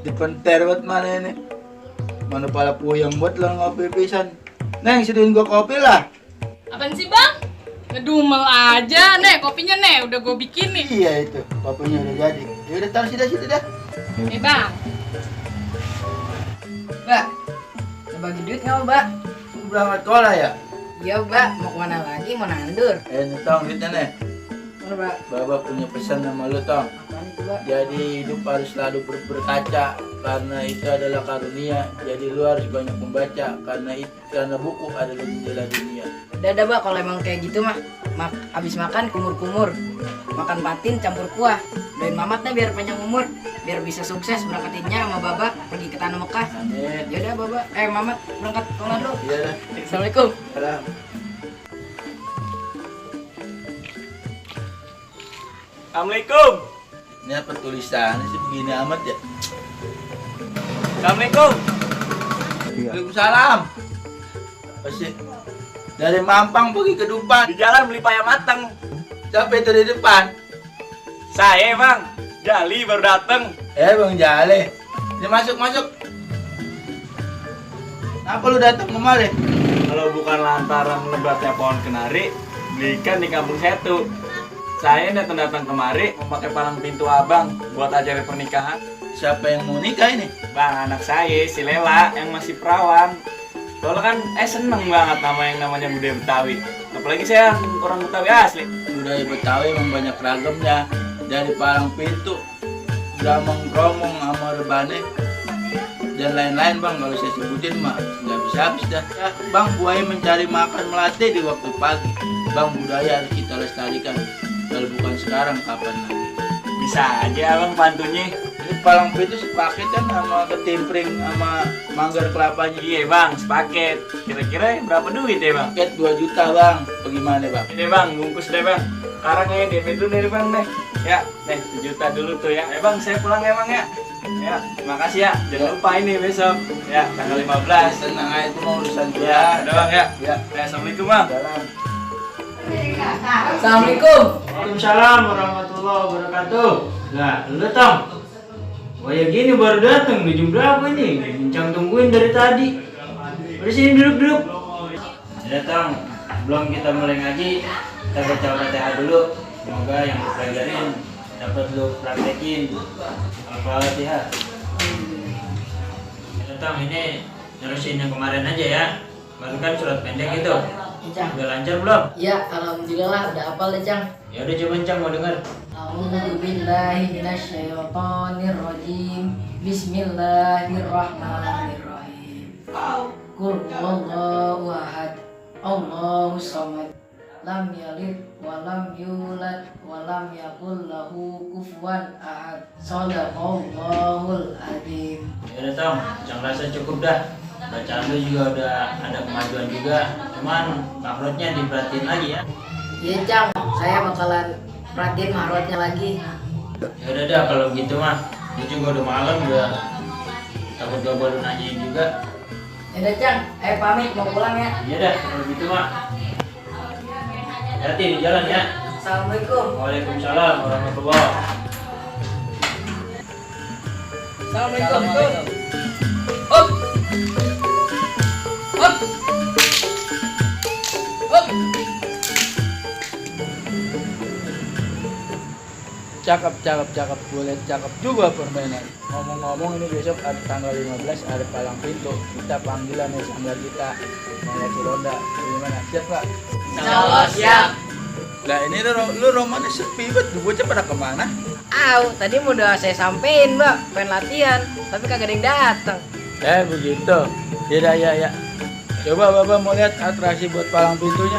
Dipenter buat mana ini? Mana pala puyeng buat lo ngopi pisan. Neng, sediain gua kopi lah. Apaan sih bang? Ngedumel aja, nih kopinya nih udah gue bikin nih. Iya itu, kopinya udah jadi. Ya udah taruh situ dah. Nih bang. Mbak, mau bagi duit nggak mbak? Lu berangkat sekolah ya? Iya mbak, mau kemana lagi? Mau nandur? Nih tong, duitnya nih. Mana mbak? Bapak punya pesan sama lu tong. Apaan itu mbak? Jadi hidup harus selalu berkaca karena itu adalah karunia. Jadi lu harus banyak membaca karena buku adalah jendela dunia. Udah mbak, kalau emang kayak gitu mah abis makan kumur-kumur, makan patin campur kuah. Doain mamatnya biar panjang umur, biar bisa sukses berangkatinnya sama baba pergi ke tanah Mekah. Amin. Yaudah baba, mamat berangkat sekolah dulu. Iya dah. Assalamualaikum. Salam. Assalamualaikum. Ini apa tulisannya sih begini amat ya? Assalamualaikum. Waalaikumsalam. Masih dari Mampang pergi ke Dupan. Di jalan beli paya mateng. Siapa itu di depan? Saya bang, Jali baru dateng. Bang Jale. Ini masuk. Kenapa lu datang kemari? Kalau bukan lantaran lebatnya pohon kenari, beli ikan di kampung Setu. Saya datang kemari memakai palang pintu abang buat acara pernikahan. Siapa yang mau nikah ini? Bang, anak saya si Lela yang masih perawan. Soalnya kan seneng banget sama yang namanya budaya Betawi. Apalagi saya orang Betawi asli. Budaya Betawi emang banyak ragamnya. Dari palang pintu, gramong-gromong, sama rebane, dan lain-lain bang. Kalau saya sebutin mah nggak bisa habis dah. Ya, bang, buaya mencari makan melati di waktu pagi. Bang, budaya harus kita lestarikan. Kalau bukan sekarang, kapan lagi? Bisa aja abang pantunya. Ini palang pintu sepaket kan sama ketimpring sama manggar kelapanya. Iya bang, sepaket. Kira-kira berapa duit ya bang? Paket 2 juta bang. Bagaimana bang? Ini bang, bungkus deh bang. Sekarang ya DP dulu dari bang deh. Ya, nih 1 juta dulu tuh ya. Bang, saya pulang ya bang ya. Ya, makasih ya. Jangan lupa ini besok. Ya, tanggal 15. Tenang aja, itu mau urusan gua. Ya, udah bang ya. Ya. Assalamualaikum bang. Jalan. Assalamualaikum. Waalaikumsalam warahmatullahi wabarakatuh. Lah, lu Tong. Oh ya gini baru datang, jam berapa ini? Bincang tungguin dari tadi. Udah sini duduk. Ya Tong, sebelum kita mulai ngaji, kita baca Fatihah dulu. Semoga yang lu pelajarin dapat lu praktekin. Al-Fatihah. Ya Tong, ini terusin yang kemarin aja ya. Baru kan surat pendek itu. Cang. Udah lancar belum? Ya, alhamdulillah udah hafal deh Cang. Ya udah coba Cang mau dengar. A'udzu billahi minasyaitonir rajim. Bismillahirrahmanirrahim. Qul huwallahu ahad. Allahus samad. Lam yalid wa lam yulad wa lam yakul lahu kufuwan ahad. Shadaqallahul adzim. Ya udah Tong, jangan rasa cukup dah. Bacaan lu juga udah ada kemajuan juga. Cuman makrotnya diperhatiin lagi ya. Iya Cang, saya bakalan perhatiin mahrotnya lagi. Ya udah dah kalau gitu mah. Lu juga udah malam udah takut gak boleh nanyain juga. Ya udah Cang, pamit mau pulang ya. Iya dah kalau gitu mah. Hati di jalan ya. Assalamualaikum. Waalaikumsalam warahmatullahi. Assalamualaikum. Up. Up. Up. Cakep. Boleh cakep juga permainan. Ngomong-ngomong ini besok ada tanggal 15 ada palang pintu. Kita panggilan nih sanggar kita. Mangga Cironda. Gimana? Siap Pak? Insyaallah siap. Lah ini lu romannya sepi banget. Bocah pada kemana? Tadi mau udah saya sampein Mbak, pengen latihan, tapi kagak ada yang datang. Begitu. Ya. Coba Bapak mau lihat atraksi buat palang pintunya.